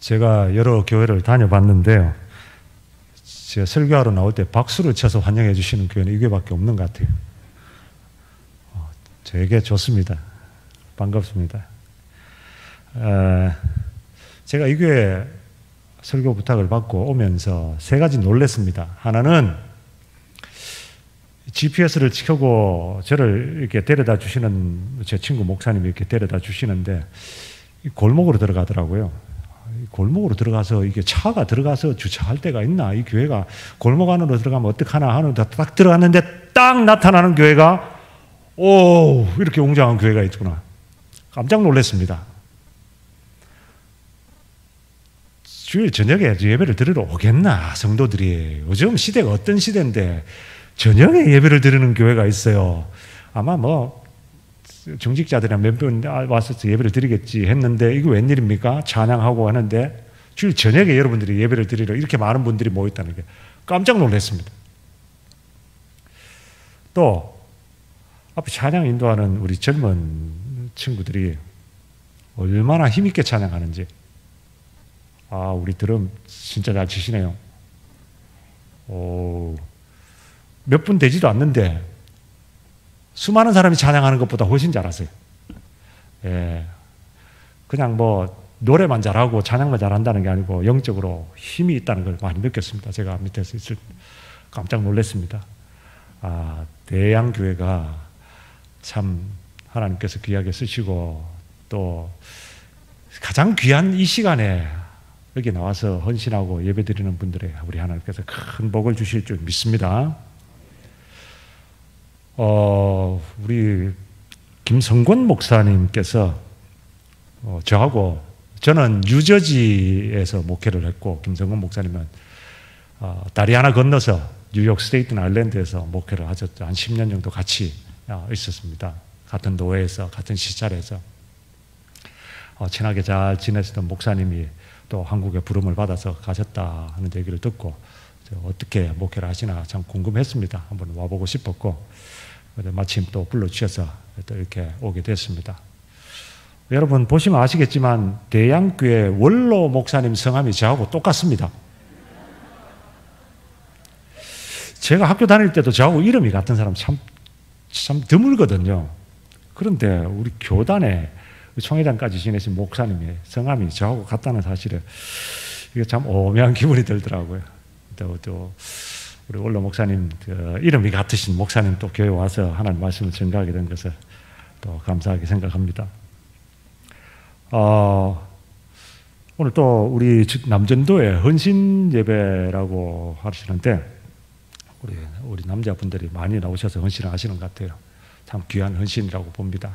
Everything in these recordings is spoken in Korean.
제가 여러 교회를 다녀봤는데요. 제가 설교하러 나올 때 박수를 쳐서 환영해 주시는 교회는 이 교회밖에 없는 것 같아요. 되게 좋습니다. 반갑습니다. 제가 이 교회 설교 부탁을 받고 오면서 세 가지 놀랐습니다. 하나는 GPS를 켜고 저를 이렇게 데려다 주시는 제 친구 목사님이 이렇게 데려다 주시는데 골목으로 들어가더라고요. 골목으로 들어가서 이게 차가 들어가서 주차할 데가 있나? 이 교회가 골목 안으로 들어가면 어떡하나 하는데 딱 들어갔는데 딱 나타나는 교회가 오, 이렇게 웅장한 교회가 있구나. 깜짝 놀랐습니다. 주일 저녁에 예배를 드리러 오겠나? 성도들이. 요즘 시대가 어떤 시대인데 저녁에 예배를 드리는 교회가 있어요. 아마 뭐 중직자들이랑 몇 분 와서 예배를 드리겠지 했는데 이게 웬일입니까? 찬양하고 하는데 주일 저녁에 여러분들이 예배를 드리러 이렇게 많은 분들이 모였다는 게 깜짝 놀랐습니다. 또 앞에 찬양 인도하는 우리 젊은 친구들이 얼마나 힘있게 찬양하는지. 우리 드럼 진짜 잘 치시네요. 몇 분 되지도 않는데 수많은 사람이 찬양하는 것보다 훨씬 잘하세요. 예. 그냥 뭐 노래만 잘하고 찬양만 잘한다는 게 아니고 영적으로 힘이 있다는 걸 많이 느꼈습니다. 제가 밑에서 있을 때 깜짝 놀랐습니다. 대양교회가 참 하나님께서 귀하게 쓰시고 또 가장 귀한 이 시간에 여기 나와서 헌신하고 예배드리는 분들의 우리 하나님께서 큰 복을 주실 줄 믿습니다. 우리 김성권 목사님께서 저는 뉴저지에서 목회를 했고 김성권 목사님은 다리 하나 건너서 뉴욕 스테이튼 아일랜드에서 목회를 하셨죠. 한 10년 정도 같이 있었습니다. 같은 노회에서 같은 시찰에서 친하게 잘 지냈던 목사님이 또 한국에 부름을 받아서 가셨다 하는 얘기를 듣고 어떻게 목회를 하시나 참 궁금했습니다. 한번 와보고 싶었고 마침 또 불러주셔서 또 이렇게 오게 됐습니다. 여러분 보시면 아시겠지만 대양교회 원로 목사님 성함이 저하고 똑같습니다. 제가 학교 다닐 때도 저하고 이름이 같은 사람 참 드물거든요. 그런데 우리 교단에 총회장까지 지내신 목사님의 성함이 저하고 같다는 사실에 이게 참 오묘한 기분이 들더라고요. 또 우리 원로 목사님 이름이 같으신 목사님 또 교회 와서 하나님 말씀을 전가하게 된 것을 또 감사하게 생각합니다. 오늘 또 우리 남전도에 헌신 예배라고 하시는데 우리 남자분들이 많이 나오셔서 헌신을 하시는 것 같아요. 참 귀한 헌신이라고 봅니다.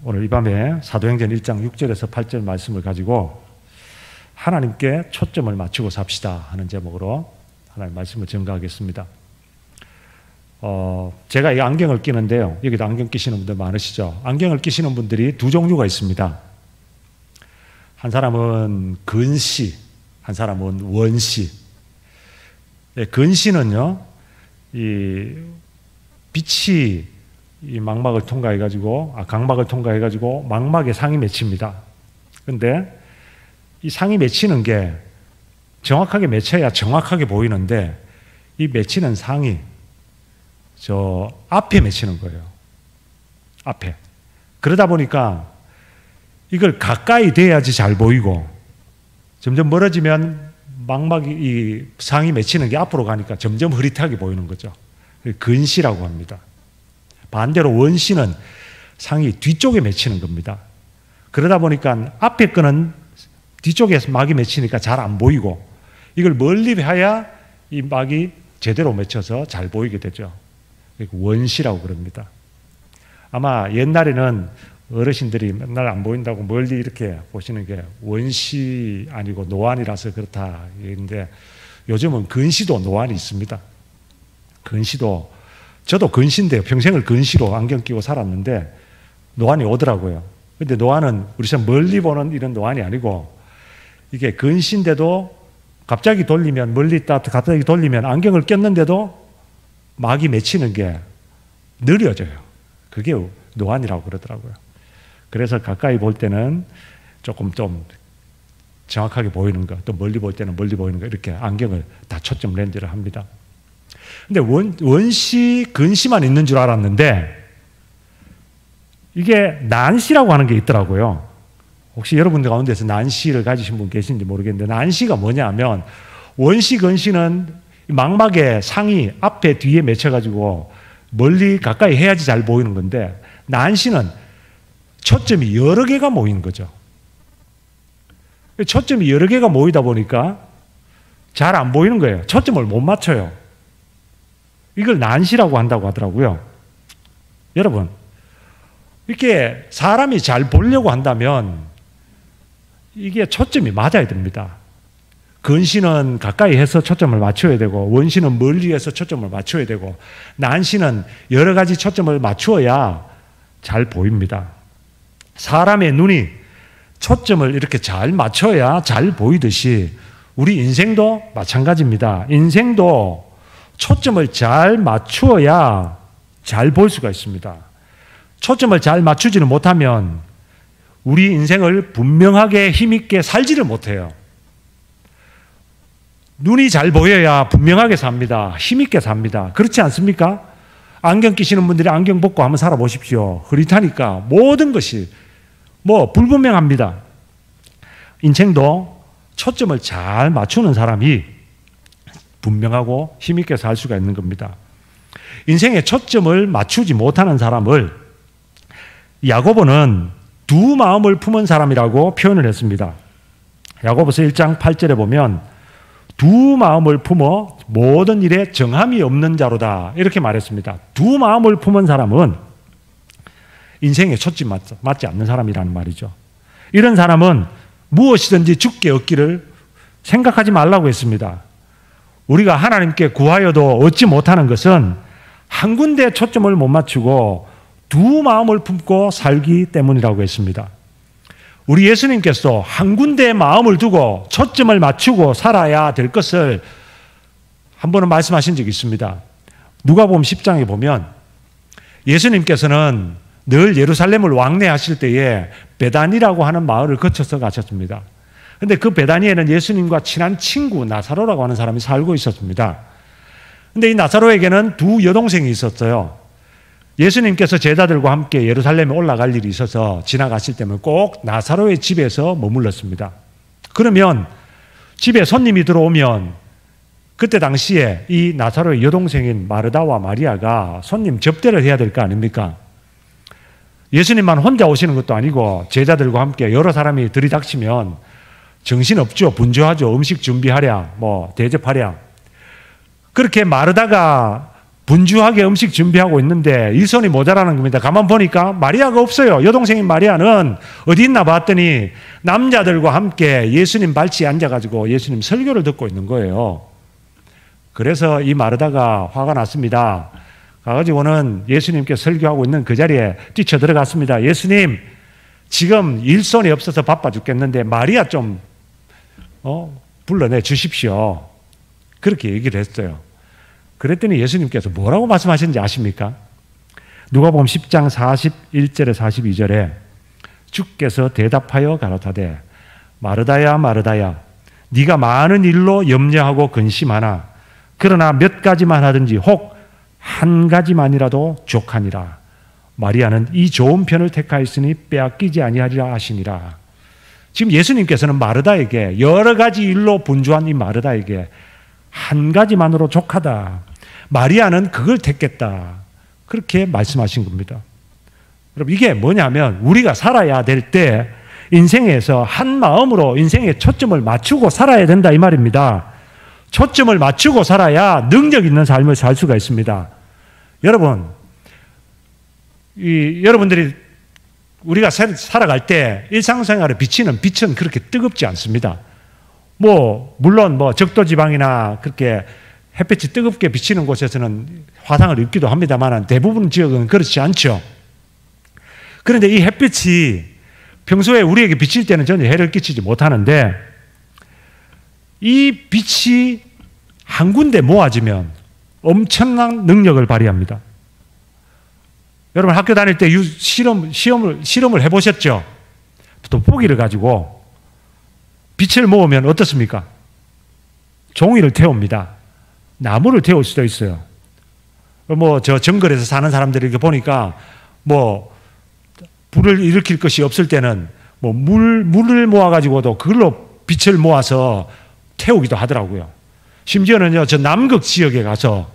오늘 이 밤에 사도행전 1장 6절에서 8절 말씀을 가지고 하나님께 초점을 맞추고 삽시다 하는 제목으로 하나님 말씀을 전가하겠습니다. 제가 이 안경을 끼는데요. 여기도 안경 끼시는 분들 많으시죠? 안경을 끼시는 분들이 두 종류가 있습니다. 한 사람은 근시, 한 사람은 원시. 근시는요, 이 빛이 이 망막을 통과해가지고, 각막을 통과해가지고 망막에 상이 맺힙니다. 근데 이 상이 맺히는 게 정확하게 맺혀야 정확하게 보이는데 이 맺히는 상이 저 앞에 맺히는 거예요. 앞에. 그러다 보니까 이걸 가까이 돼야지 잘 보이고 점점 멀어지면 망막이 이 상이 맺히는 게 앞으로 가니까 점점 흐릿하게 보이는 거죠. 근시라고 합니다. 반대로 원시는 상이 뒤쪽에 맺히는 겁니다. 그러다 보니까 앞에 거는 뒤쪽에 막이 맺히니까 잘 안 보이고 이걸 멀리 봐야 이 막이 제대로 맺혀서 잘 보이게 되죠. 원시라고 그럽니다. 아마 옛날에는 어르신들이 맨날 안 보인다고 멀리 이렇게 보시는 게 원시 아니고 노안이라서 그렇다 했는데 요즘은 근시도 노안이 있습니다. 근시도 저도 근시인데요. 평생을 근시로 안경 끼고 살았는데 노안이 오더라고요. 근데 노안은 우리처럼 멀리 보는 이런 노안이 아니고 이게 근시인데도 갑자기 돌리면 멀리 있다 갑자기 돌리면 안경을 꼈는데도 막이 맺히는 게 느려져요. 그게 노안이라고 그러더라고요. 그래서 가까이 볼 때는 조금 좀 정확하게 보이는 거, 또 멀리 볼 때는 멀리 보이는 거, 이렇게 안경을 다 초점 렌즈를 합니다. 근데 원시, 근시만 있는 줄 알았는데 이게 난시라고 하는 게 있더라고요. 혹시 여러분들 가운데서 난시를 가지신 분 계신지 모르겠는데, 난시가 뭐냐면 원시, 근시는 망막의 상이 앞에 뒤에 맺혀가지고 멀리 가까이 해야지 잘 보이는 건데, 난시는 초점이 여러 개가 모이는 거죠. 초점이 여러 개가 모이다 보니까 잘 안 보이는 거예요. 초점을 못 맞춰요. 이걸 난시라고 한다고 하더라고요. 여러분, 이렇게 사람이 잘 보려고 한다면 이게 초점이 맞아야 됩니다. 근시는 가까이 해서 초점을 맞춰야 되고, 원시는 멀리 해서 초점을 맞춰야 되고, 난시는 여러 가지 초점을 맞추어야 잘 보입니다. 사람의 눈이 초점을 이렇게 잘 맞춰야 잘 보이듯이 우리 인생도 마찬가지입니다. 인생도 초점을 잘 맞추어야 잘 볼 수가 있습니다. 초점을 잘 맞추지는 못하면 우리 인생을 분명하게 힘있게 살지를 못해요. 눈이 잘 보여야 분명하게 삽니다. 힘있게 삽니다. 그렇지 않습니까? 안경 끼시는 분들이 안경 벗고 한번 살아보십시오. 흐릿하니까 모든 것이 불분명합니다. 인생도 초점을 잘 맞추는 사람이 분명하고 힘있게 살 수가 있는 겁니다. 인생에 초점을 맞추지 못하는 사람을 야고보는 두 마음을 품은 사람이라고 표현을 했습니다. 야고보서 1장 8절에 보면 두 마음을 품어 모든 일에 정함이 없는 자로다, 이렇게 말했습니다. 두 마음을 품은 사람은 인생에 초점 맞지 않는 사람이라는 말이죠. 이런 사람은 무엇이든지 주께 얻기를 생각하지 말라고 했습니다. 우리가 하나님께 구하여도 얻지 못하는 것은 한 군데 초점을 못 맞추고 두 마음을 품고 살기 때문이라고 했습니다. 우리 예수님께서 한 군데에 마음을 두고 초점을 맞추고 살아야 될 것을 한 번은 말씀하신 적이 있습니다. 누가복음 10장에 보면 예수님께서는 늘 예루살렘을 왕래하실 때에 베단이라고 하는 마을을 거쳐서 가셨습니다. 그런데 그 베다니에는 예수님과 친한 친구 나사로라고 하는 사람이 살고 있었습니다. 그런데 이 나사로에게는 두 여동생이 있었어요. 예수님께서 제자들과 함께 예루살렘에 올라갈 일이 있어서 지나가실 때면 꼭 나사로의 집에서 머물렀습니다. 그러면 집에 손님이 들어오면 그때 당시에 이 나사로의 여동생인 마르다와 마리아가 손님 접대를 해야 될 거 아닙니까? 예수님만 혼자 오시는 것도 아니고 제자들과 함께 여러 사람이 들이닥치면 정신없죠. 분주하죠. 음식 준비하랴, 대접하랴. 그렇게 마르다가 분주하게 음식 준비하고 있는데 일손이 모자라는 겁니다. 가만 보니까 마리아가 없어요. 여동생인 마리아는 어디 있나 봤더니 남자들과 함께 예수님 발치에 앉아가지고 예수님 설교를 듣고 있는 거예요. 그래서 이 마르다가 화가 났습니다. 가가지고는 예수님께 설교하고 있는 그 자리에 뛰쳐 들어갔습니다. 예수님, 지금 일손이 없어서 바빠 죽겠는데 마리아 좀 불러내 주십시오. 그렇게 얘기를 했어요. 그랬더니 예수님께서 뭐라고 말씀하셨는지 아십니까? 누가복음 10장 41절에 42절에 주께서 대답하여 가라사대 마르다야 마르다야 네가 많은 일로 염려하고 근심하나 그러나 몇 가지만 하든지 혹 한 가지만이라도 족하니라. 마리아는 이 좋은 편을 택하였으니 빼앗기지 아니하리라 하시니라. 지금 예수님께서는 마르다에게 여러 가지 일로 분주한 이 마르다에게 한 가지만으로 족하다. 마리아는 그걸 택했다. 그렇게 말씀하신 겁니다. 여러분, 이게 뭐냐면 우리가 살아야 될 때 인생에서 한 마음으로 인생의 초점을 맞추고 살아야 된다 이 말입니다. 초점을 맞추고 살아야 능력 있는 삶을 살 수가 있습니다. 여러분, 여러분들이 우리가 살아갈 때 일상생활에 비치는 빛은 그렇게 뜨겁지 않습니다. 물론 적도지방이나 그렇게 햇빛이 뜨겁게 비치는 곳에서는 화상을 입기도 합니다만 대부분 지역은 그렇지 않죠. 그런데 이 햇빛이 평소에 우리에게 비칠 때는 전혀 해를 끼치지 못하는데 이 빛이 한 군데 모아지면 엄청난 능력을 발휘합니다. 여러분 학교 다닐 때 실험을 해보셨죠? 돋보기를 가지고 빛을 모으면 어떻습니까? 종이를 태웁니다. 나무를 태울 수도 있어요. 저 정글에서 사는 사람들이 이렇게 보니까 불을 일으킬 것이 없을 때는 물을 모아가지고도 그걸로 빛을 모아서 태우기도 하더라고요. 심지어는요, 저 남극 지역에 가서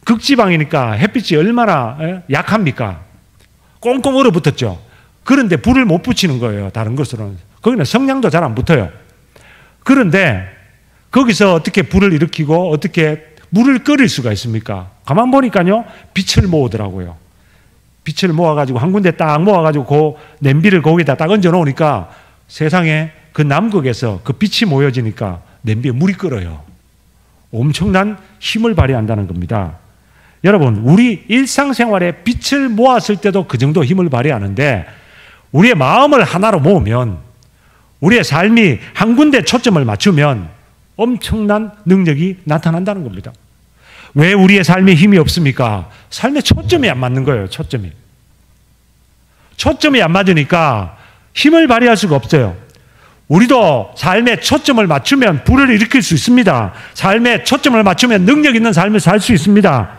극지방이니까 햇빛이 얼마나 약합니까? 꽁꽁 얼어붙었죠. 그런데 불을 못 붙이는 거예요. 다른 것으로는. 거기는 성냥도 잘 안 붙어요. 그런데 거기서 어떻게 불을 일으키고 어떻게 물을 끓일 수가 있습니까? 가만 보니까요, 빛을 모으더라고요. 빛을 모아가지고 한 군데 딱 모아가지고 그 냄비를 거기다 딱 얹어 놓으니까 세상에 그 남극에서 그 빛이 모여지니까 냄비에 물이 끓어요. 엄청난 힘을 발휘한다는 겁니다. 여러분, 우리 일상생활에 빛을 모았을 때도 그 정도 힘을 발휘하는데 우리의 마음을 하나로 모으면, 우리의 삶이 한 군데 초점을 맞추면 엄청난 능력이 나타난다는 겁니다. 왜 우리의 삶에 힘이 없습니까? 삶의 초점이 안 맞는 거예요. 초점이 안 맞으니까 힘을 발휘할 수가 없어요. 우리도 삶의 초점을 맞추면 불을 일으킬 수 있습니다. 삶의 초점을 맞추면 능력 있는 삶을 살 수 있습니다.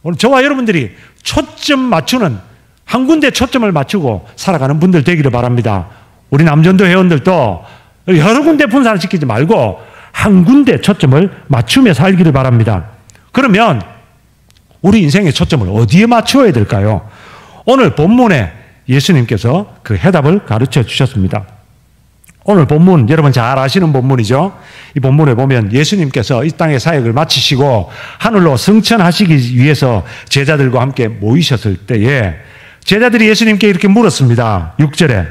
오늘 저와 여러분들이 초점 맞추는, 한 군데 초점을 맞추고 살아가는 분들 되기를 바랍니다. 우리 남전도 회원들도 여러 군데 분산시키지 말고 한 군데 초점을 맞추며 살기를 바랍니다. 그러면 우리 인생의 초점을 어디에 맞추어야 될까요? 오늘 본문에 예수님께서 그 해답을 가르쳐 주셨습니다. 오늘 본문, 여러분 잘 아시는 본문이죠? 이 본문에 보면 예수님께서 이 땅의 사역을 마치시고 하늘로 승천하시기 위해서 제자들과 함께 모이셨을 때에 제자들이 예수님께 이렇게 물었습니다. 6절에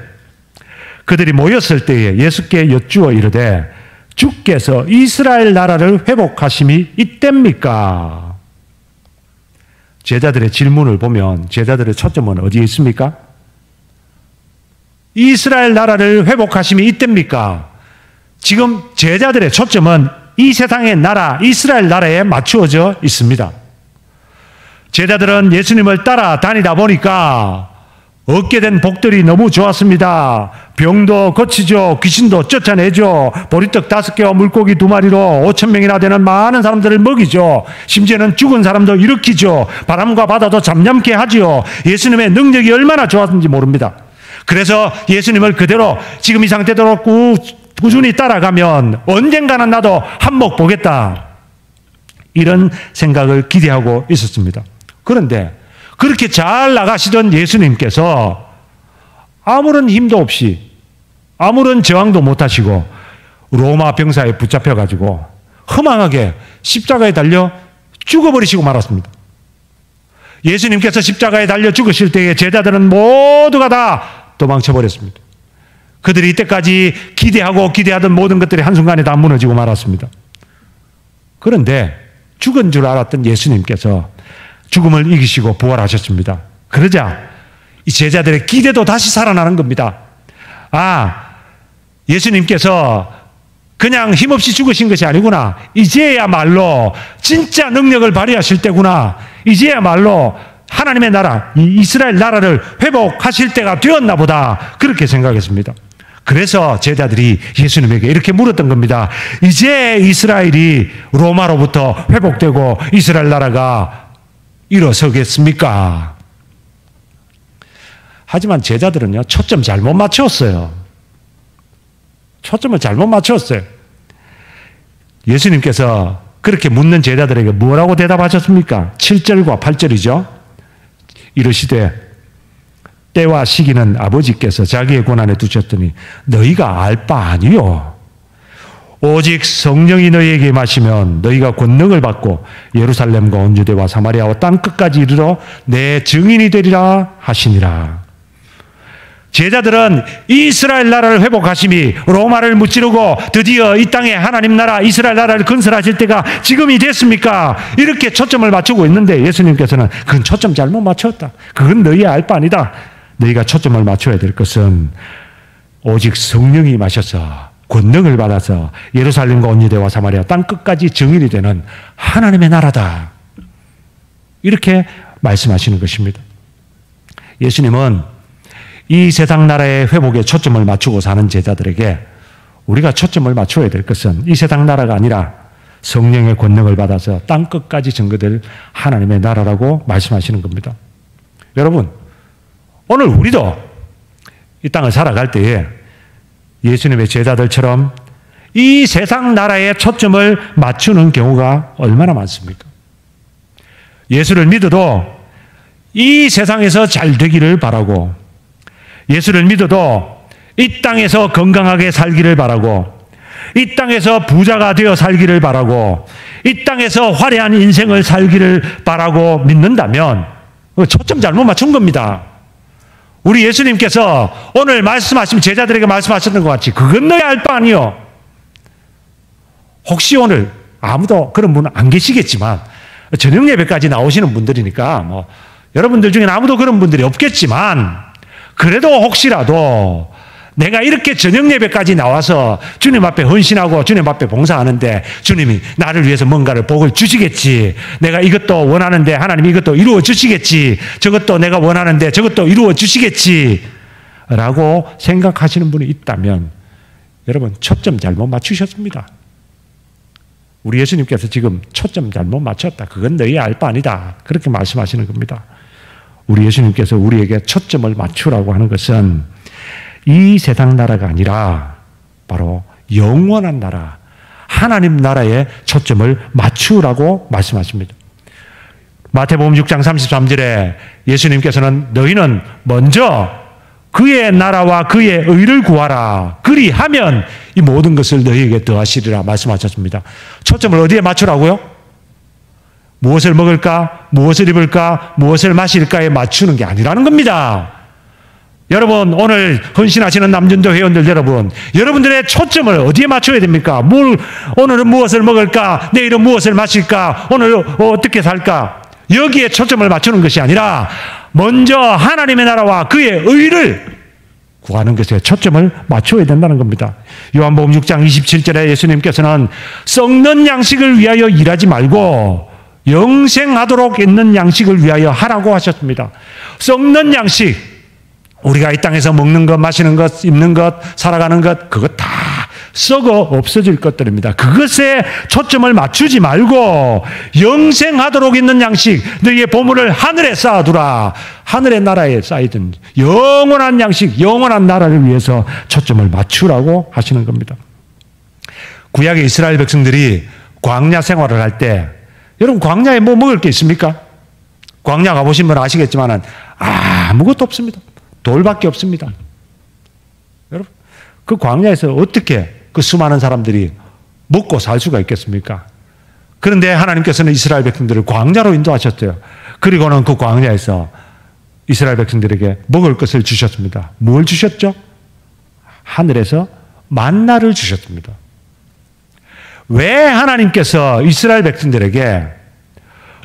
그들이 모였을 때에 예수께 여쭈어 이르되 주께서 이스라엘 나라를 회복하심이 이때입니까? 제자들의 질문을 보면 제자들의 초점은 어디에 있습니까? 이스라엘 나라를 회복하심이 이때입니까? 지금 제자들의 초점은 이 세상의 나라, 이스라엘 나라에 맞추어져 있습니다. 제자들은 예수님을 따라다니다 보니까 얻게 된 복들이 너무 좋았습니다. 병도 고치죠. 귀신도 쫓아내죠. 보리떡 5개와 물고기 2마리로 5,000명이나 되는 많은 사람들을 먹이죠. 심지어는 죽은 사람도 일으키죠. 바람과 바다도 잠잠케 하지요. 예수님의 능력이 얼마나 좋았는지 모릅니다. 그래서 예수님을 그대로 지금 이 상태대로 꾸준히 따라가면 언젠가는 나도 한몫 보겠다, 이런 생각을 기대하고 있었습니다. 그런데 그렇게 잘 나가시던 예수님께서 아무런 힘도 없이 아무런 저항도 못하시고 로마 병사에 붙잡혀가지고 허망하게 십자가에 달려 죽어버리시고 말았습니다. 예수님께서 십자가에 달려 죽으실 때에 제자들은 모두가 다 도망쳐버렸습니다. 그들이 이때까지 기대하던 모든 것들이 한순간에 다 무너지고 말았습니다. 그런데 죽은 줄 알았던 예수님께서 죽음을 이기시고 부활하셨습니다. 그러자 이 제자들의 기대도 다시 살아나는 겁니다. 예수님께서 그냥 힘없이 죽으신 것이 아니구나. 이제야말로 진짜 능력을 발휘하실 때구나. 이제야말로 하나님의 나라, 이 이스라엘 나라를 회복하실 때가 되었나 보다, 그렇게 생각했습니다. 그래서 제자들이 예수님에게 이렇게 물었던 겁니다. 이제 이스라엘이 로마로부터 회복되고 이스라엘 나라가 일어서겠습니까? 하지만 제자들은요, 초점 잘못 맞췄어요. 초점을 잘못 맞췄어요. 예수님께서 그렇게 묻는 제자들에게 뭐라고 대답하셨습니까? 7절과 8절이죠. 이르시되 때와 시기는 아버지께서 자기의 권한에 두셨더니 너희가 알 바 아니요. 오직 성령이 너희에게 임하시면 너희가 권능을 받고 예루살렘과 온 유대와 사마리아와 땅 끝까지 이르러 내 증인이 되리라 하시니라. 제자들은 이스라엘 나라를 회복하심이, 로마를 무찌르고 드디어 이 땅에 하나님 나라 이스라엘 나라를 건설하실 때가 지금이 됐습니까? 이렇게 초점을 맞추고 있는데 예수님께서는 그건 초점 잘못 맞췄다. 그건 너희의 알 바 아니다. 너희가 초점을 맞춰야 될 것은 오직 성령이 임하셔서 권능을 받아서 예루살렘과 온 유대와 사마리아 땅 끝까지 증인이 되는 하나님의 나라다, 이렇게 말씀하시는 것입니다. 예수님은 이 세상 나라의 회복에 초점을 맞추고 사는 제자들에게 우리가 초점을 맞춰야 될 것은 이 세상 나라가 아니라 성령의 권능을 받아서 땅끝까지 증거될 하나님의 나라라고 말씀하시는 겁니다. 여러분, 오늘 우리도 이 땅을 살아갈 때에 예수님의 제자들처럼 이 세상 나라에 초점을 맞추는 경우가 얼마나 많습니까? 예수를 믿어도 이 세상에서 잘 되기를 바라고, 예수를 믿어도 이 땅에서 건강하게 살기를 바라고, 이 땅에서 부자가 되어 살기를 바라고, 이 땅에서 화려한 인생을 살기를 바라고 믿는다면 초점 잘못 맞춘 겁니다. 우리 예수님께서 오늘 말씀하신 제자들에게 말씀하셨던 것 같이 그건 너희 알 바 아니요. 혹시 오늘 아무도 그런 분 안 계시겠지만 저녁 예배까지 나오시는 분들이니까 여러분들 중에는 아무도 그런 분들이 없겠지만 그래도 혹시라도 내가 이렇게 저녁 예배까지 나와서 주님 앞에 헌신하고 주님 앞에 봉사하는데 주님이 나를 위해서 뭔가를 복을 주시겠지. 내가 이것도 원하는데 하나님이 이것도 이루어 주시겠지. 저것도 내가 원하는데 저것도 이루어 주시겠지. 라고 생각하시는 분이 있다면 여러분 초점 잘못 맞추셨습니다. 우리 예수님께서 지금 초점 잘못 맞췄다. 그건 너희 알 바 아니다. 그렇게 말씀하시는 겁니다. 우리 예수님께서 우리에게 초점을 맞추라고 하는 것은 이 세상 나라가 아니라 바로 영원한 나라, 하나님 나라에 초점을 맞추라고 말씀하십니다. 마태복음 6장 33절에 예수님께서는 너희는 먼저 그의 나라와 그의 의를 구하라. 그리하면 이 모든 것을 너희에게 더하시리라 말씀하셨습니다. 초점을 어디에 맞추라고요? 무엇을 먹을까? 무엇을 입을까? 무엇을 마실까에 맞추는 게 아니라는 겁니다. 여러분, 오늘 헌신하시는 남전도 회원들 여러분, 여러분들의 초점을 어디에 맞춰야 됩니까? 오늘은 무엇을 먹을까? 내일은 무엇을 마실까? 오늘 어떻게 살까? 여기에 초점을 맞추는 것이 아니라 먼저 하나님의 나라와 그의 의를 구하는 것에 초점을 맞춰야 된다는 겁니다. 요한복음 6장 27절에 예수님께서는 썩는 양식을 위하여 일하지 말고 영생하도록 있는 양식을 위하여 하라고 하셨습니다. 썩는 양식, 우리가 이 땅에서 먹는 것, 마시는 것, 입는 것, 살아가는 것, 그거 다 썩어 없어질 것들입니다. 그것에 초점을 맞추지 말고 영생하도록 있는 양식, 너희의 보물을 하늘에 쌓아두라. 하늘의 나라에 쌓이든 영원한 양식, 영원한 나라를 위해서 초점을 맞추라고 하시는 겁니다. 구약의 이스라엘 백성들이 광야 생활을 할 때, 여러분 광야에 뭐 먹을 게 있습니까? 광야 가보신 분은 아시겠지만 아무것도 없습니다. 돌밖에 없습니다. 여러분, 그 광야에서 어떻게 그 수많은 사람들이 먹고 살 수가 있겠습니까? 그런데 하나님께서는 이스라엘 백성들을 광야로 인도하셨어요. 그리고는 그 광야에서 이스라엘 백성들에게 먹을 것을 주셨습니다. 뭘 주셨죠? 하늘에서 만나를 주셨습니다. 왜 하나님께서 이스라엘 백성들에게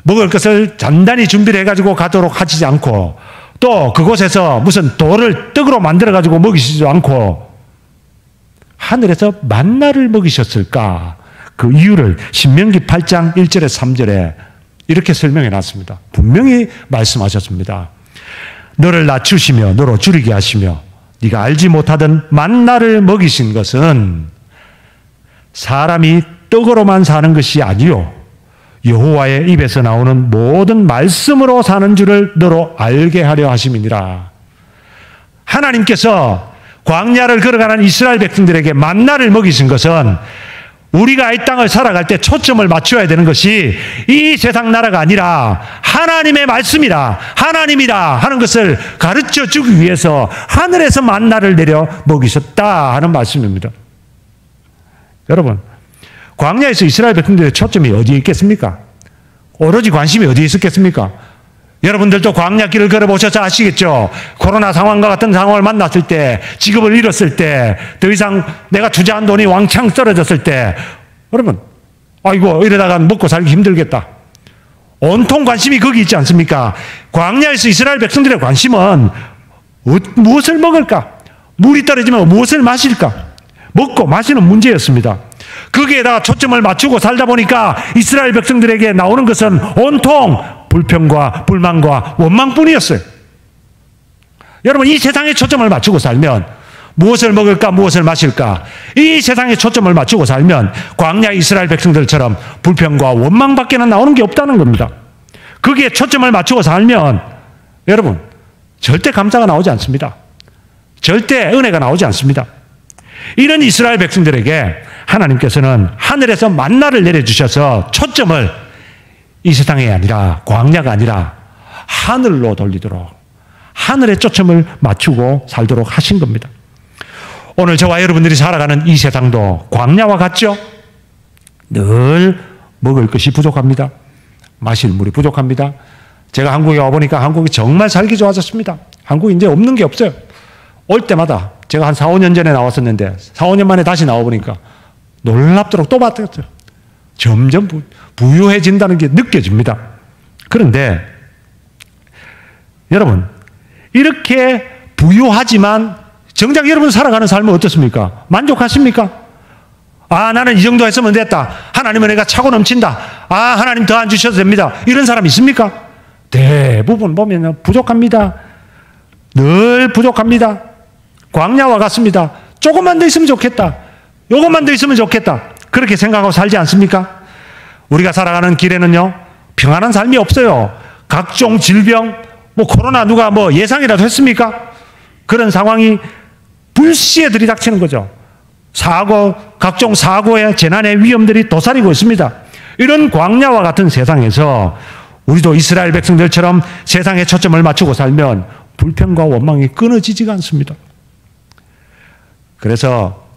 먹을 것을 단단히 준비를 해가지고 가도록 하시지 않고 또 그곳에서 무슨 돌을 떡으로 만들어가지고 먹이시지도 않고 하늘에서 만나를 먹이셨을까? 그 이유를 신명기 8장 1절에 3절에 이렇게 설명해 놨습니다. 분명히 말씀하셨습니다. 너를 낮추시며 너로 줄이게 하시며 네가 알지 못하던 만나를 먹이신 것은 사람이 떡으로만 사는 것이 아니요 여호와의 입에서 나오는 모든 말씀으로 사는 줄을 너로 알게 하려 하심이니라. 하나님께서 광야를 걸어가는 이스라엘 백성들에게 만나를 먹이신 것은 우리가 이 땅을 살아갈 때 초점을 맞춰야 되는 것이 이 세상 나라가 아니라 하나님의 말씀이라, 하나님이라 하는 것을 가르쳐 주기 위해서 하늘에서 만나를 내려 먹이셨다 하는 말씀입니다. 여러분, 광야에서 이스라엘 백성들의 초점이 어디에 있겠습니까? 오로지 관심이 어디에 있었겠습니까? 여러분들도 광야길을 걸어보셔서 아시겠죠? 코로나 상황과 같은 상황을 만났을 때, 직업을 잃었을 때, 더 이상 내가 투자한 돈이 왕창 떨어졌을 때, 여러분, 아이고 이러다가 먹고 살기 힘들겠다. 온통 관심이 거기 있지 않습니까? 광야에서 이스라엘 백성들의 관심은 무엇을 먹을까? 물이 떨어지면 무엇을 마실까? 먹고 마시는 문제였습니다. 거기에다 초점을 맞추고 살다 보니까 이스라엘 백성들에게 나오는 것은 온통 불평과 불만과 원망뿐이었어요. 여러분, 이 세상에 초점을 맞추고 살면 무엇을 먹을까 무엇을 마실까 이 세상에 초점을 맞추고 살면 광야 이스라엘 백성들처럼 불평과 원망밖에는 나오는 게 없다는 겁니다. 거기에 초점을 맞추고 살면 여러분 절대 감사가 나오지 않습니다. 절대 은혜가 나오지 않습니다. 이런 이스라엘 백성들에게 하나님께서는 하늘에서 만나를 내려주셔서 초점을 이 세상이 아니라 광야가 아니라 하늘로 돌리도록 하늘에 초점을 맞추고 살도록 하신 겁니다. 오늘 저와 여러분들이 살아가는 이 세상도 광야와 같죠? 늘 먹을 것이 부족합니다. 마실 물이 부족합니다. 제가 한국에 와보니까 한국이 정말 살기 좋아졌습니다. 한국이 이제 없는 게 없어요. 올 때마다 제가 한 4, 5년 전에 나왔었는데 4, 5년 만에 다시 나와보니까 놀랍도록 또 바뀌었어요. 점점 부유해진다는 게 느껴집니다. 그런데 여러분 이렇게 부유하지만 정작 여러분 살아가는 삶은 어떻습니까? 만족하십니까? 아 나는 이 정도 했으면 됐다. 하나님은 내가 차고 넘친다. 아 하나님 더 안 주셔도 됩니다. 이런 사람 있습니까? 대부분 보면 부족합니다. 늘 부족합니다. 광야와 같습니다. 조금만 더 있으면 좋겠다. 요것만 더 있으면 좋겠다. 그렇게 생각하고 살지 않습니까? 우리가 살아가는 길에는요 평안한 삶이 없어요. 각종 질병 코로나 누가 예상이라도 했습니까? 그런 상황이 불시에 들이닥치는 거죠. 사고, 각종 사고의 재난의 위험들이 도사리고 있습니다. 이런 광야와 같은 세상에서 우리도 이스라엘 백성들처럼 세상에 초점을 맞추고 살면 불평과 원망이 끊어지지가 않습니다. 그래서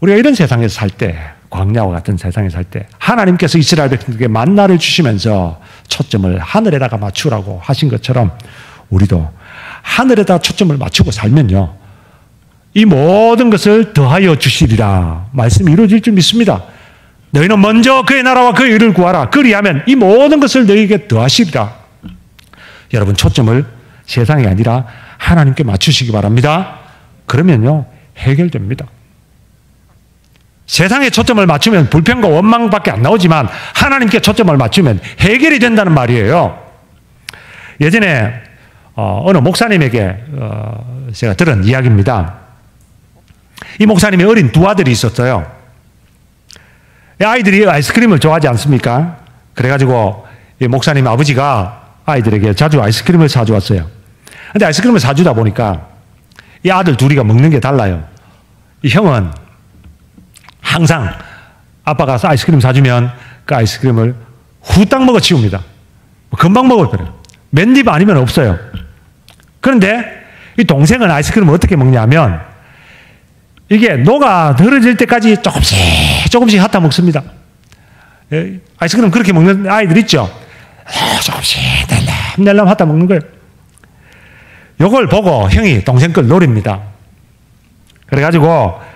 우리가 이런 세상에서 살 때, 광야와 같은 세상에 살 때 하나님께서 이스라엘 백성들에게 만나를 주시면서 초점을 하늘에다가 맞추라고 하신 것처럼 우리도 하늘에다 초점을 맞추고 살면요 이 모든 것을 더하여 주시리라 말씀이 이루어질 줄 믿습니다. 너희는 먼저 그의 나라와 그의 의를 구하라. 그리하면 이 모든 것을 너희에게 더하시리라. 여러분 초점을 세상이 아니라 하나님께 맞추시기 바랍니다. 그러면요 해결됩니다. 세상에 초점을 맞추면 불평과 원망밖에 안 나오지만 하나님께 초점을 맞추면 해결이 된다는 말이에요. 예전에 어느 목사님에게 제가 들은 이야기입니다. 이 목사님의 어린 두 아들이 있었어요. 아이들이 아이스크림을 좋아하지 않습니까? 그래가지고 이 목사님 아버지가 아이들에게 자주 아이스크림을 사주었어요. 근데 아이스크림을 사주다 보니까 이 아들 둘이가 먹는 게 달라요. 이 형은 항상 아빠가 아이스크림 사주면 그 아이스크림을 후딱 먹어 치웁니다. 금방 먹을 거예요. 맨입 아니면 없어요. 그런데 이 동생은 아이스크림을 어떻게 먹냐면 이게 녹아 들어질 때까지 조금씩 핥아 먹습니다. 아이스크림 그렇게 먹는 아이들 있죠? 조금씩 낼람 핥아 먹는 거예요. 이걸 보고 형이 동생 걸 노립니다. 그래가지고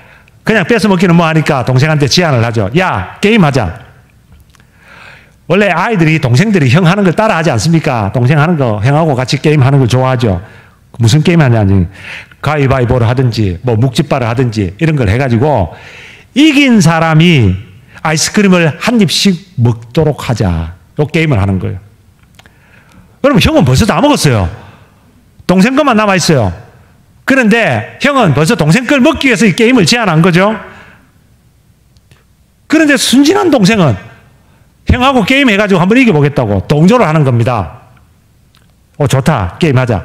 그냥 뺏어 먹기는 뭐하니까 동생한테 제안을 하죠. 야 게임하자. 원래 아이들이 동생들이 형 하는 걸 따라 하지 않습니까? 동생 하는 거 형하고 같이 게임하는 걸 좋아하죠. 무슨 게임 하냐니 가위바위보를 하든지 묵찌바를 하든지 이런 걸 해가지고 이긴 사람이 아이스크림을 한 입씩 먹도록 하자. 이 게임을 하는 거예요. 여러분 형은 벌써 다 먹었어요. 동생 것만 남아있어요. 그런데 형은 벌써 동생 걸 먹기 위해서 이 게임을 제안한 거죠. 그런데 순진한 동생은 형하고 게임 해가지고 한번 이겨보겠다고 동조를 하는 겁니다. 좋다. 게임하자.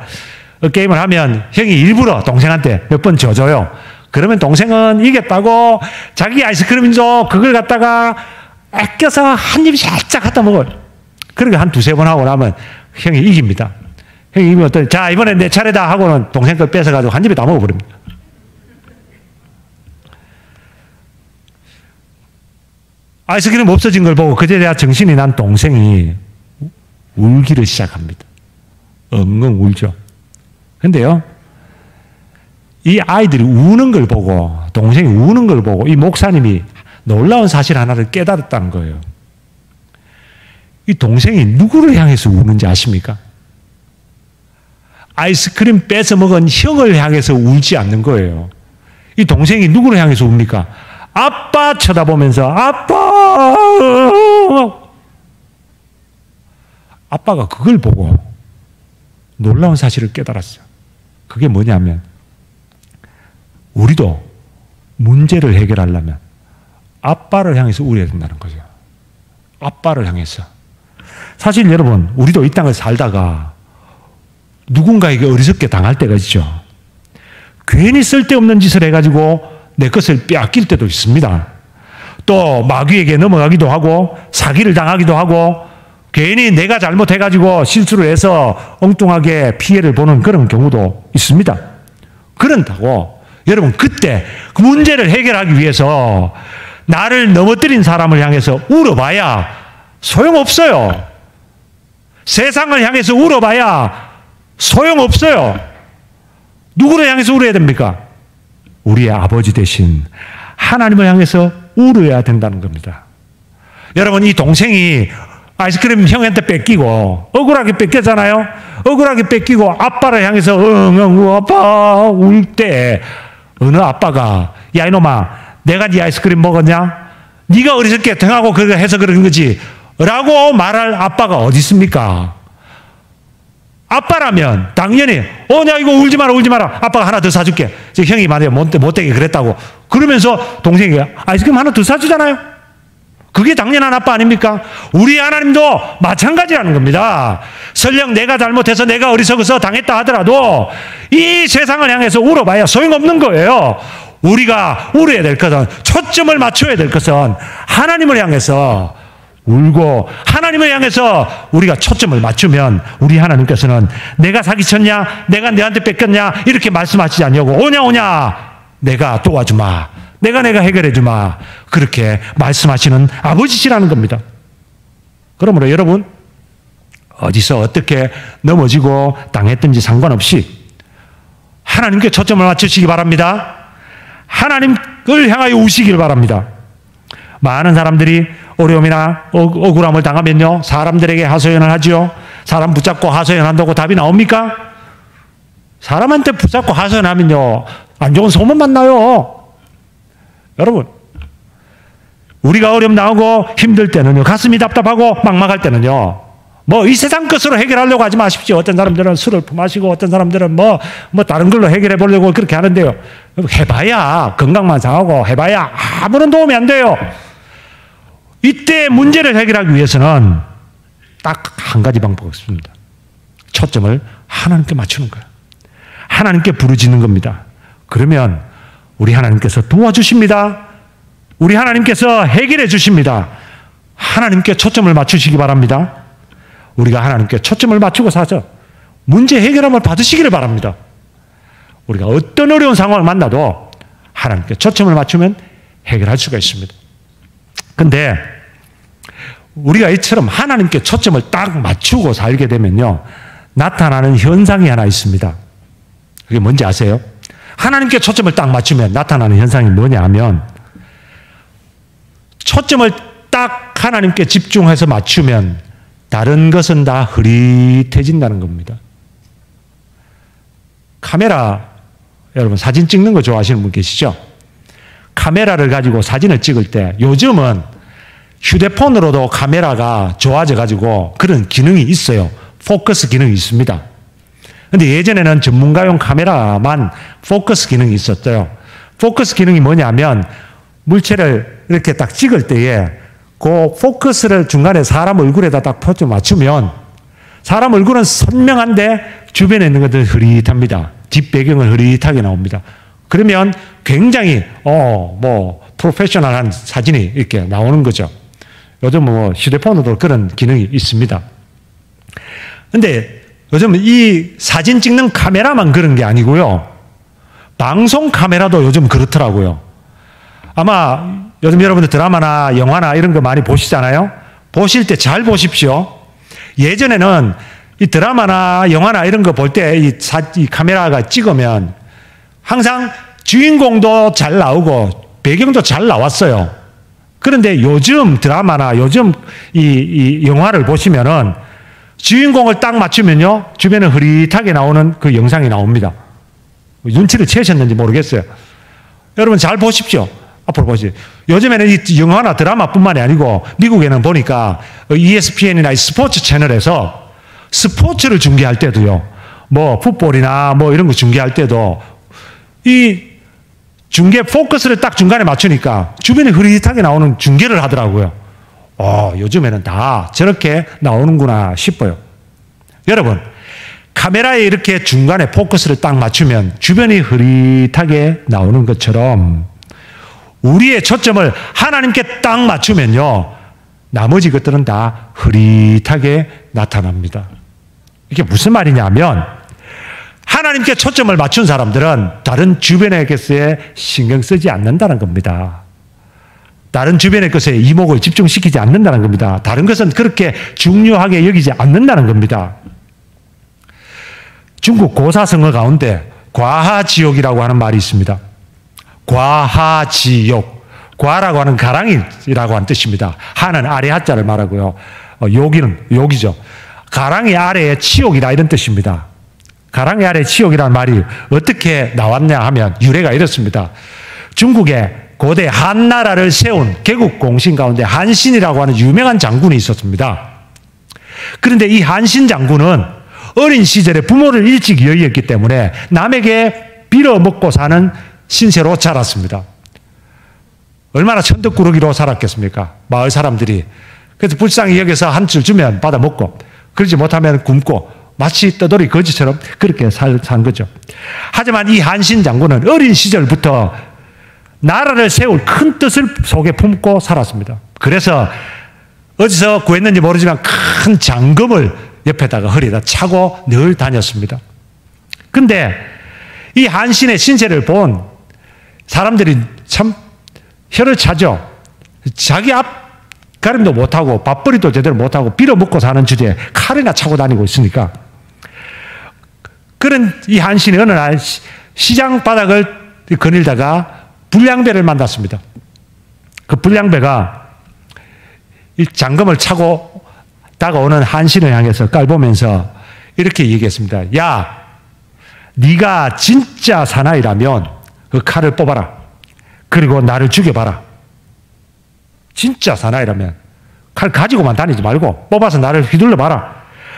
게임을 하면 형이 일부러 동생한테 몇 번 져줘요. 그러면 동생은 이겼다고 자기 아이스크림도 그걸 갖다가 아껴서 한 입 살짝 갖다 먹어요. 그러니까 한 두세 번 하고 나면 형이 이깁니다. 형이 이기면 어떠니? 자, 이번엔 내 차례다 하고는 동생 걸 뺏어가지고 한 입에 다 먹어버립니다. 아이스크림 없어진 걸 보고 그제야 야 정신이 난 동생이 울기를 시작합니다. 엉엉 울죠. 근데요, 이 아이들이 우는 걸 보고, 동생이 우는 걸 보고, 이 목사님이 놀라운 사실 하나를 깨달았다는 거예요. 이 동생이 누구를 향해서 우는지 아십니까? 아이스크림 뺏어 먹은 형을 향해서 울지 않는 거예요. 이 동생이 누구를 향해서 웁니까? 아빠 쳐다보면서, 아빠! 아빠가 그걸 보고 놀라운 사실을 깨달았어요. 그게 뭐냐면 우리도 문제를 해결하려면 아빠를 향해서 울어야 된다는 거죠. 아빠를 향해서. 사실 여러분, 우리도 이 땅을 살다가 누군가에게 어리석게 당할 때가 있죠. 괜히 쓸데없는 짓을 해가지고 내 것을 빼앗길 때도 있습니다. 또 마귀에게 넘어가기도 하고 사기를 당하기도 하고 괜히 내가 잘못해가지고 실수를 해서 엉뚱하게 피해를 보는 그런 경우도 있습니다. 그런다고 여러분, 그때 그 문제를 해결하기 위해서 나를 넘어뜨린 사람을 향해서 울어봐야 소용없어요. 세상을 향해서 울어봐야 소용없어요. 누구를 향해서 울어야 됩니까? 우리의 아버지 대신 하나님을 향해서 울어야 된다는 겁니다. 여러분, 이 동생이 아이스크림 형한테 뺏기고 억울하게 뺏겼잖아요. 억울하게 뺏기고 아빠를 향해서 응응 아빠 울 때 어느 아빠가 야 이놈아 내가 네 아이스크림 먹었냐? 네가 어리석게 등하고 그렇게 해서 그런 거지 라고 말할 아빠가 어디 있습니까? 아빠라면 당연히 야 이거 울지 마라 울지 마라 아빠가 하나 더 사줄게. 형이 말이야 못되게 그랬다고 그러면서 동생이 아이스크림 하나 더 사주잖아요. 그게 당연한 아빠 아닙니까? 우리 하나님도 마찬가지라는 겁니다. 설령 내가 잘못해서 내가 어리석어서 당했다 하더라도 이 세상을 향해서 울어봐야 소용없는 거예요. 우리가 울어야 될 것은, 초점을 맞춰야 될 것은 하나님을 향해서 울고 하나님을 향해서 우리가 초점을 맞추면 우리 하나님께서는 내가 사기쳤냐? 내가 내한테 뺏겼냐? 이렇게 말씀하시지 않냐고 오냐 내가 도와주마. 내가 해결해주마. 그렇게 말씀하시는 아버지시라는 겁니다. 그러므로 여러분 어디서 어떻게 넘어지고 당했든지 상관없이 하나님께 초점을 맞추시기 바랍니다. 하나님을 향하여 우시길 바랍니다. 많은 사람들이 어려움이나 억울함을 당하면요 사람들에게 하소연을 하지요. 사람 붙잡고 하소연한다고 답이 나옵니까? 사람한테 붙잡고 하소연하면요 안 좋은 소문만 나요. 여러분, 우리가 어려움 나오고 힘들 때는요, 가슴이 답답하고 막막할 때는요, 이 세상 것으로 해결하려고 하지 마십시오. 어떤 사람들은 술을 마시고 어떤 사람들은 다른 걸로 해결해 보려고 그렇게 하는데요. 해봐야 건강만 상하고 해봐야 아무런 도움이 안 돼요. 이때 문제를 해결하기 위해서는 딱 한 가지 방법이 있습니다. 초점을 하나님께 맞추는 거예요. 하나님께 부르짖는 겁니다. 그러면 우리 하나님께서 도와주십니다. 우리 하나님께서 해결해 주십니다. 하나님께 초점을 맞추시기 바랍니다. 우리가 하나님께 초점을 맞추고 사죠. 문제 해결함을 받으시기를 바랍니다. 우리가 어떤 어려운 상황을 만나도 하나님께 초점을 맞추면 해결할 수가 있습니다. 근데 우리가 이처럼 하나님께 초점을 딱 맞추고 살게 되면요 나타나는 현상이 하나 있습니다. 그게 뭔지 아세요? 하나님께 초점을 딱 맞추면 나타나는 현상이 뭐냐 하면 초점을 딱 하나님께 집중해서 맞추면 다른 것은 다 흐릿해진다는 겁니다. 카메라, 여러분 사진 찍는 거 좋아하시는 분 계시죠? 카메라를 가지고 사진을 찍을 때 요즘은 휴대폰으로도 카메라가 좋아져 가지고 그런 기능이 있어요. 포커스 기능이 있습니다. 근데 예전에는 전문가용 카메라만 포커스 기능이 있었어요. 포커스 기능이 뭐냐면 물체를 이렇게 딱 찍을 때에 그 포커스를 중간에 사람 얼굴에다 딱 포즈 맞추면 사람 얼굴은 선명한데 주변에 있는 것들은 흐릿합니다. 뒷배경은 흐릿하게 나옵니다. 그러면 굉장히 프로페셔널한 사진이 이렇게 나오는 거죠. 요즘 휴대폰으로 그런 기능이 있습니다. 근데 요즘 이 사진 찍는 카메라만 그런 게 아니고요. 방송 카메라도 요즘 그렇더라고요. 아마 요즘 여러분들 드라마나 영화나 이런 거 많이 보시잖아요. 보실 때 잘 보십시오. 예전에는 이 드라마나 영화나 이런 거 볼 때 이 카메라가 찍으면 항상 주인공도 잘 나오고 배경도 잘 나왔어요. 그런데 요즘 드라마나 요즘 이 영화를 보시면은 주인공을 딱 맞추면요 주변에 흐릿하게 나오는 그 영상이 나옵니다. 눈치를 채셨는지 모르겠어요. 여러분 잘 보십시오. 앞으로 보시죠. 요즘에는 이 영화나 드라마뿐만이 아니고 미국에는 보니까 ESPN이나 스포츠 채널에서 스포츠를 중계할 때도요. 풋볼이나 이런 거 중계할 때도 이 중계 포커스를 딱 중간에 맞추니까 주변에 흐릿하게 나오는 중계를 하더라고요. 요즘에는 다 저렇게 나오는구나 싶어요. 여러분, 카메라에 이렇게 중간에 포커스를 딱 맞추면 주변이 흐릿하게 나오는 것처럼 우리의 초점을 하나님께 딱 맞추면요, 나머지 것들은 다 흐릿하게 나타납니다. 이게 무슨 말이냐면 하나님께 초점을 맞춘 사람들은 다른 주변의 것에 신경 쓰지 않는다는 겁니다. 다른 주변의 것에 이목을 집중시키지 않는다는 겁니다. 다른 것은 그렇게 중요하게 여기지 않는다는 겁니다. 중국 고사성어 가운데 과하지옥이라고 하는 말이 있습니다. 과하지옥. 과라고 하는 가랑이라고 하는 뜻입니다. 하는 아래 하자를 말하고요. 욕이죠. 가랑이 아래에 치욕이다 이런 뜻입니다. 가랑이 아래 치욕이라는 말이 어떻게 나왔냐 하면 유래가 이렇습니다. 중국에 고대 한나라를 세운 개국 공신 가운데 한신이라고 하는 유명한 장군이 있었습니다. 그런데 이 한신 장군은 어린 시절에 부모를 일찍 여의었기 때문에 남에게 빌어먹고 사는 신세로 자랐습니다. 얼마나 천덕꾸러기로 살았겠습니까? 마을 사람들이. 그래서 불쌍히 여기서 한 줄 주면 받아 먹고, 그러지 못하면 굶고, 마치 떠돌이 거지처럼 그렇게 산 거죠. 하지만 이 한신 장군은 어린 시절부터 나라를 세울 큰 뜻을 속에 품고 살았습니다. 그래서 어디서 구했는지 모르지만 큰 장검을 옆에다가 허리에다 차고 늘 다녔습니다. 근데 이 한신의 신세를 본 사람들이 참 혀를 차죠. 자기 앞가림도 못하고 밥벌이도 제대로 못하고 빌어먹고 사는 주제에 칼이나 차고 다니고 있으니까, 그런 이 한신이 어느 날 시장 바닥을 거닐다가 불량배를 만났습니다. 그 불량배가 이 장검을 차고 다가오는 한신을 향해서 깔보면서 이렇게 얘기했습니다. 야, 네가 진짜 사나이라면 그 칼을 뽑아라. 그리고 나를 죽여봐라. 진짜 사나이라면 칼 가지고만 다니지 말고 뽑아서 나를 휘둘러봐라.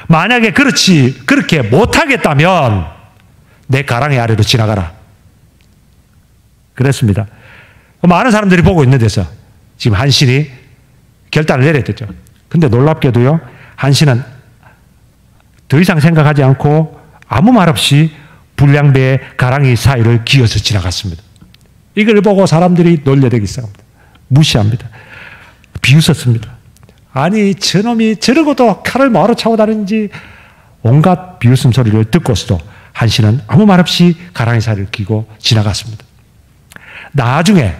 만약에 그렇게 못하겠다면 내 가랑이 아래로 지나가라. 그랬습니다. 많은 사람들이 보고 있는 데서 지금 한신이 결단을 내렸죠. 근데 놀랍게도요, 한신은 더 이상 생각하지 않고 아무 말 없이 불량배의 가랑이 사이를 기어서 지나갔습니다. 이걸 보고 사람들이 놀려대기 시작합니다. 무시합니다. 비웃었습니다. 아니, 저놈이 저러고도 칼을 뭐하러 차고 다니는지 온갖 비웃음 소리를 듣고서도 한신은 아무 말 없이 가랑이 사이를 끼고 지나갔습니다. 나중에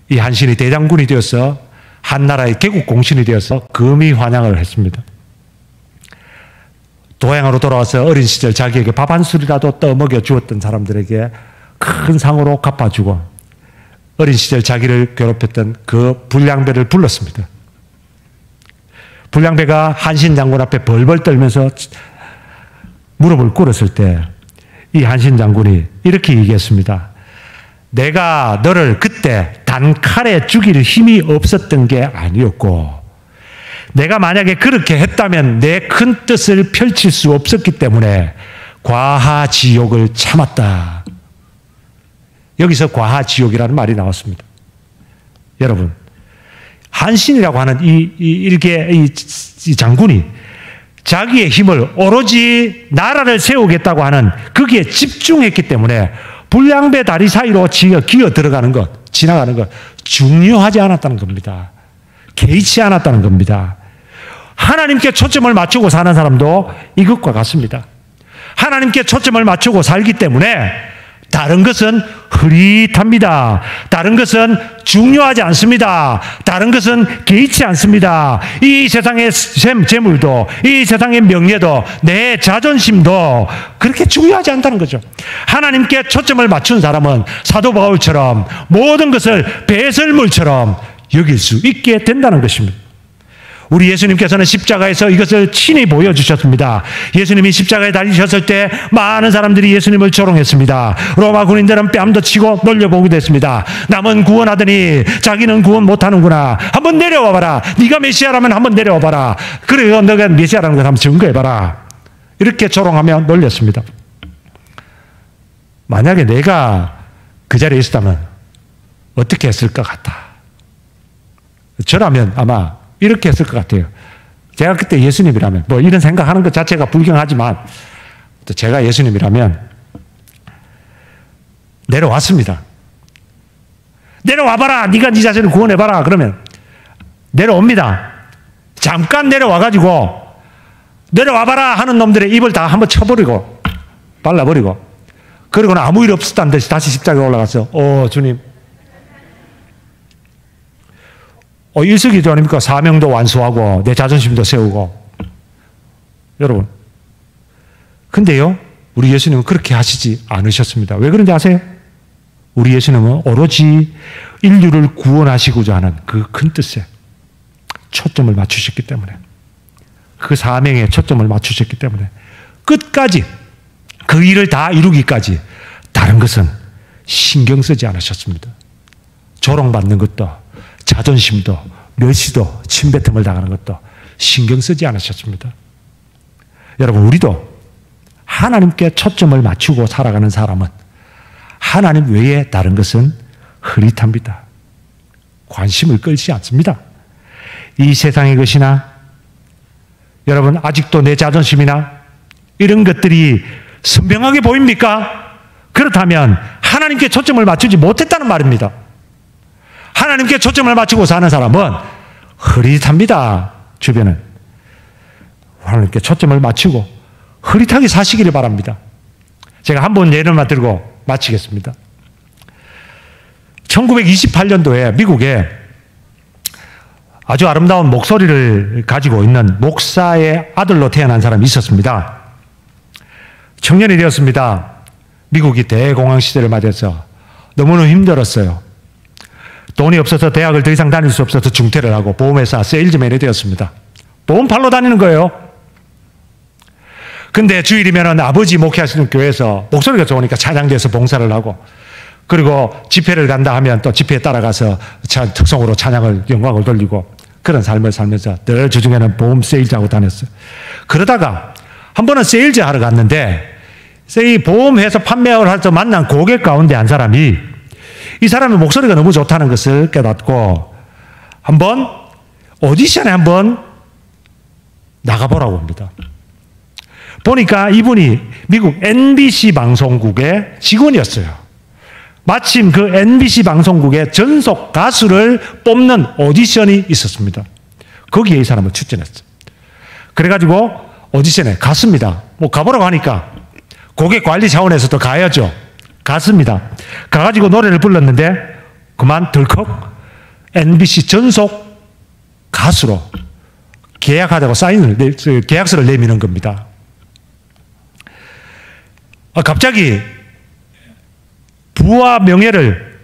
이 한신이 대장군이 되어서 한나라의 개국 공신이 되어서 금이 환영을 했습니다. 도양으로 돌아와서 어린 시절 자기에게 밥 한 술이라도 떠먹여 주었던 사람들에게 큰 상으로 갚아주고 어린 시절 자기를 괴롭혔던 그 불량배를 불렀습니다. 불량배가 한신 장군 앞에 벌벌 떨면서 무릎을 꿇었을 때 이 한신 장군이 이렇게 얘기했습니다. 내가 너를 그때 단칼에 죽일 힘이 없었던 게 아니었고, 내가 만약에 그렇게 했다면 내 큰 뜻을 펼칠 수 없었기 때문에 과하지옥을 참았다. 여기서 과하지옥이라는 말이 나왔습니다. 여러분, 한신이라고 하는 이 장군이 자기의 힘을 오로지 나라를 세우겠다고 하는 거기에 집중했기 때문에 불량배 다리 사이로 기어 들어가는 것, 지나가는 것 중요하지 않았다는 겁니다. 개의치 않았다는 겁니다. 하나님께 초점을 맞추고 사는 사람도 이것과 같습니다. 하나님께 초점을 맞추고 살기 때문에 다른 것은 흐릿합니다. 다른 것은 중요하지 않습니다. 다른 것은 개의치 않습니다. 이 세상의 재물도, 이 세상의 명예도, 내 자존심도 그렇게 중요하지 않다는 거죠. 하나님께 초점을 맞춘 사람은 사도 바울처럼 모든 것을 배설물처럼 여길 수 있게 된다는 것입니다. 우리 예수님께서는 십자가에서 이것을 친히 보여주셨습니다. 예수님이 십자가에 달리셨을 때 많은 사람들이 예수님을 조롱했습니다. 로마 군인들은 뺨도 치고 놀려보기도 했습니다. 남은 구원하더니 자기는 구원 못하는구나. 한번 내려와 봐라. 네가 메시아라면 한번 내려와 봐라. 그래요, 너가 메시아라는 걸 한번 증거해봐라. 이렇게 조롱하며 놀렸습니다. 만약에 내가 그 그 자리에 있었다면 어떻게 했을 것 같다. 저라면 아마 이렇게 했을 것 같아요. 제가 그때 예수님이라면, 뭐 이런 생각하는 것 자체가 불경하지만, 또 제가 예수님이라면 내려왔습니다. 내려와봐라. 네가 네 자신을 구원해봐라. 그러면 내려옵니다. 잠깐 내려와가지고 내려와봐라 하는 놈들의 입을 다 한번 쳐버리고 발라버리고, 그리고는 아무 일 없었다는 듯이 다시 십자가에 올라가서 주님, 일석이조 아닙니까? 사명도 완수하고 내 자존심도 세우고. 여러분, 근데요, 우리 예수님은 그렇게 하시지 않으셨습니다. 왜 그런지 아세요? 우리 예수님은 오로지 인류를 구원하시고자 하는 그 큰 뜻에 초점을 맞추셨기 때문에, 그 사명에 초점을 맞추셨기 때문에 끝까지 그 일을 다 이루기까지 다른 것은 신경 쓰지 않으셨습니다. 조롱받는 것도, 자존심도, 멸시도, 침뱉음을 당하는 것도 신경 쓰지 않으셨습니다. 여러분, 우리도 하나님께 초점을 맞추고 살아가는 사람은 하나님 외에 다른 것은 흐릿합니다. 관심을 끌지 않습니다. 이 세상의 것이나, 여러분, 아직도 내 자존심이나 이런 것들이 선명하게 보입니까? 그렇다면 하나님께 초점을 맞추지 못했다는 말입니다. 하나님께 초점을 맞추고 사는 사람은 흐릿합니다. 주변은 하나님께 초점을 맞추고 흐릿하게 사시기를 바랍니다. 제가 한번 예를만 들고 마치겠습니다. 1928년도에 미국에 아주 아름다운 목소리를 가지고 있는 목사의 아들로 태어난 사람이 있었습니다. 청년이 되었습니다. 미국이 대공황 시대를 맞아서 너무너무 힘들었어요. 돈이 없어서 대학을 더 이상 다닐 수 없어서 중퇴를 하고 보험회사 세일즈맨이 되었습니다. 보험팔로 다니는 거예요. 근데 주일이면 아버지 목회하시는 교회에서 목소리가 좋으니까 찬양대에서 봉사를 하고, 그리고 집회를 간다 하면 또 집회에 따라가서 특성으로 찬양을, 영광을 돌리고, 그런 삶을 살면서 늘 주중에는 보험 세일즈하고 다녔어요. 그러다가 한 번은 세일즈 하러 갔는데, 이 보험회사 판매를 할 때 만난 고객 가운데 한 사람이 이 사람의 목소리가 너무 좋다는 것을 깨닫고 한번 오디션에 한번 나가보라고 합니다. 보니까 이분이 미국 NBC 방송국의 직원이었어요. 마침 그 NBC 방송국의 전속 가수를 뽑는 오디션이 있었습니다. 거기에 이 사람을 추천했어요. 그래가지고 오디션에 갔습니다. 뭐 가보라고 하니까 고객 관리 차원에서도 가야죠. 갔습니다. 가가지고 노래를 불렀는데 그만 덜컥 NBC 전속 가수로 계약하자고 계약서를 내미는 겁니다. 갑자기 부와 명예를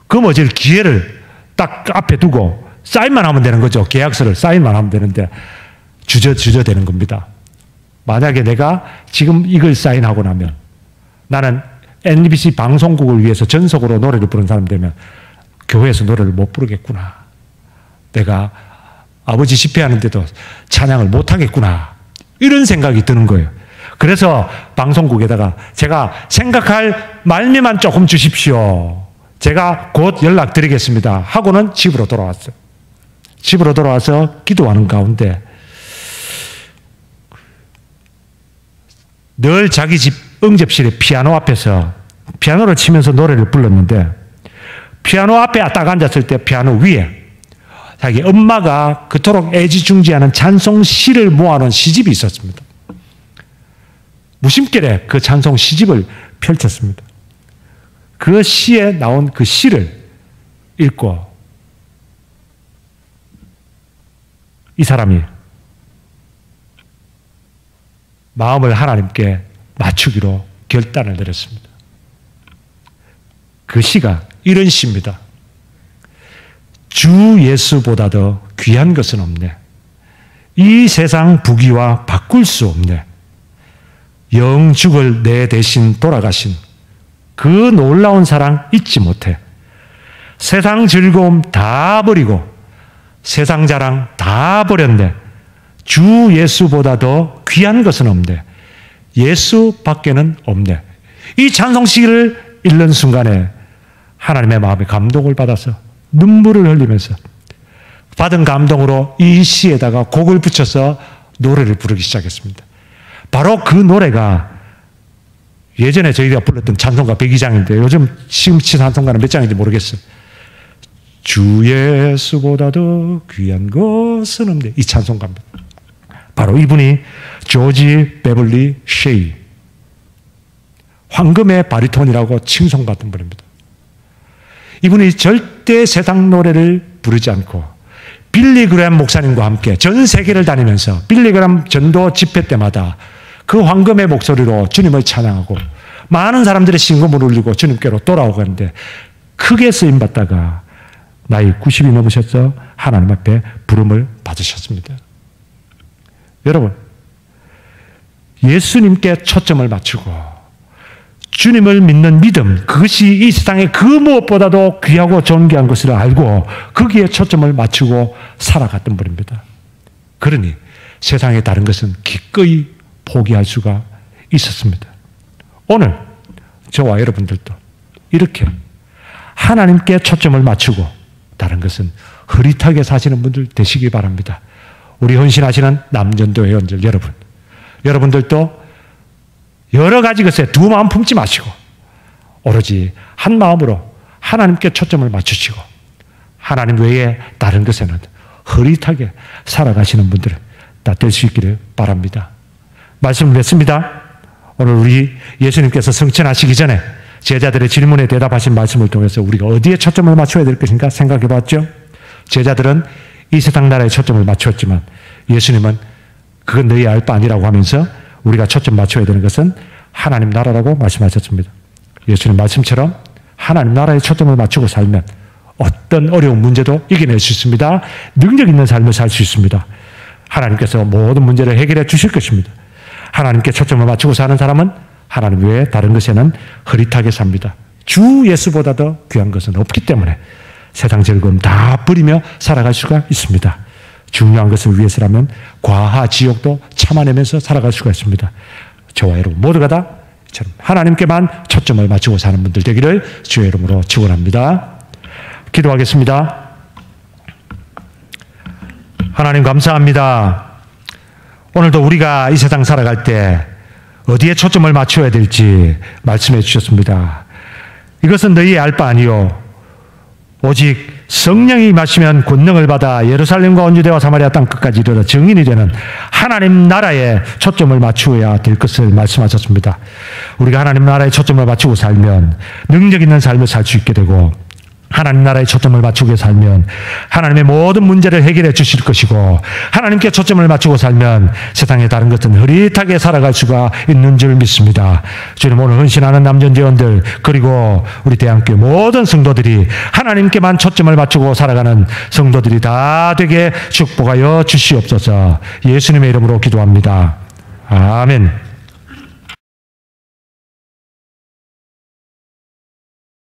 거머쥘 기회를 딱 앞에 두고 사인만 하면 되는 거죠. 계약서를 사인만 하면 되는데 주저되는 겁니다. 만약에 내가 지금 이걸 사인하고 나면 나는 NBC 방송국을 위해서 전속으로 노래를 부르는 사람 되면 교회에서 노래를 못 부르겠구나. 내가 아버지 집회하는데도 찬양을 못 하겠구나. 이런 생각이 드는 거예요. 그래서 방송국에다가 제가 생각할 말미만 조금 주십시오. 제가 곧 연락드리겠습니다. 하고는 집으로 돌아왔어요. 집으로 돌아와서 기도하는 가운데 늘 자기 집 응접실의 피아노 앞에서 피아노를 치면서 노래를 불렀는데, 피아노 앞에 딱 앉았을 때 피아노 위에 자기 엄마가 그토록 애지중지하는 찬송 시를 모아놓은 시집이 있었습니다. 무심결에 그 찬송 시집을 펼쳤습니다. 그 시에 나온 그 시를 읽고 이 사람이 마음을 하나님께 맞추기로 결단을 내렸습니다. 그 시가 이런 시입니다. 주 예수보다 더 귀한 것은 없네. 이 세상 부귀와 바꿀 수 없네. 영죽을 내 대신 돌아가신 그 놀라운 사랑 잊지 못해. 세상 즐거움 다 버리고 세상 자랑 다 버렸네. 주 예수보다 더 귀한 것은 없네. 예수밖에는 없네. 이 찬송시를 읽는 순간에 하나님의 마음에 감동을 받아서 눈물을 흘리면서 받은 감동으로 이 시에다가 곡을 붙여서 노래를 부르기 시작했습니다. 바로 그 노래가 예전에 저희가 불렀던 찬송가 102장인데 요즘 시금치 찬송가는 몇 장인지 모르겠어요. 주 예수보다 더 귀한 것은 없네. 이 찬송가입니다. 바로 이분이 조지 베벌리 쉐이, 황금의 바리톤이라고 칭송받던 분입니다. 이분이 절대 세상 노래를 부르지 않고 빌리 그레엄 목사님과 함께 전 세계를 다니면서 빌리 그레엄 전도 집회 때마다 그 황금의 목소리로 주님을 찬양하고 많은 사람들의 신금을 울리고 주님께로 돌아오는데 크게 쓰임받다가 나이 90이 넘으셔서 하나님 앞에 부름을 받으셨습니다. 여러분, 예수님께 초점을 맞추고 주님을 믿는 믿음, 그것이 이 세상에 그 무엇보다도 귀하고 존귀한 것을 알고 거기에 초점을 맞추고 살아갔던 분입니다. 그러니 세상의 다른 것은 기꺼이 포기할 수가 있었습니다. 오늘 저와 여러분들도 이렇게 하나님께 초점을 맞추고 다른 것은 흐릿하게 사시는 분들 되시기 바랍니다. 우리 헌신하시는 남전도 회원들 여러분, 여러분들도 여러 가지 것에 두 마음 품지 마시고 오로지 한 마음으로 하나님께 초점을 맞추시고 하나님 외에 다른 것에는 흐릿하게 살아가시는 분들 다 될 수 있기를 바랍니다. 말씀을 맺습니다. 오늘 우리 예수님께서 승천하시기 전에 제자들의 질문에 대답하신 말씀을 통해서 우리가 어디에 초점을 맞춰야 될 것인가 생각해 봤죠? 제자들은 이 세상 나라에 초점을 맞추었지만 예수님은 그건 너희 알 바 아니라고 하면서 우리가 초점 맞춰야 되는 것은 하나님 나라라고 말씀하셨습니다. 예수님 말씀처럼 하나님 나라에 초점을 맞추고 살면 어떤 어려운 문제도 이겨낼 수 있습니다. 능력 있는 삶을 살 수 있습니다. 하나님께서 모든 문제를 해결해 주실 것입니다. 하나님께 초점을 맞추고 사는 사람은 하나님 외에 다른 것에는 흐릿하게 삽니다. 주 예수보다 더 귀한 것은 없기 때문에 세상 즐거움 다 버리며 살아갈 수가 있습니다. 중요한 것을 위해서라면 과하 지옥도 참아내면서 살아갈 수가 있습니다. 저와 여러분 모두가 다 하나님께만 초점을 맞추고 사는 분들 되기를 주의 이름으로 축원합니다. 기도하겠습니다. 하나님 감사합니다. 오늘도 우리가 이 세상 살아갈 때 어디에 초점을 맞춰야 될지 말씀해 주셨습니다. 이것은 너희의 알 바 아니요 오직 성령이 임하시면 권능을 받아 예루살렘과 온 유대와 사마리아 땅 끝까지 이르러 증인이 되는 하나님 나라에 초점을 맞추어야 될 것을 말씀하셨습니다. 우리가 하나님 나라에 초점을 맞추고 살면 능력 있는 삶을 살 수 있게 되고 하나님 나라에 초점을 맞추고 살면 하나님의 모든 문제를 해결해 주실 것이고 하나님께 초점을 맞추고 살면 세상의 다른 것은 흐릿하게 살아갈 수가 있는 줄 믿습니다. 주님 오늘 헌신하는 남전대원들 그리고 우리 대한교회 모든 성도들이 하나님께만 초점을 맞추고 살아가는 성도들이 다 되게 축복하여 주시옵소서. 예수님의 이름으로 기도합니다. 아멘.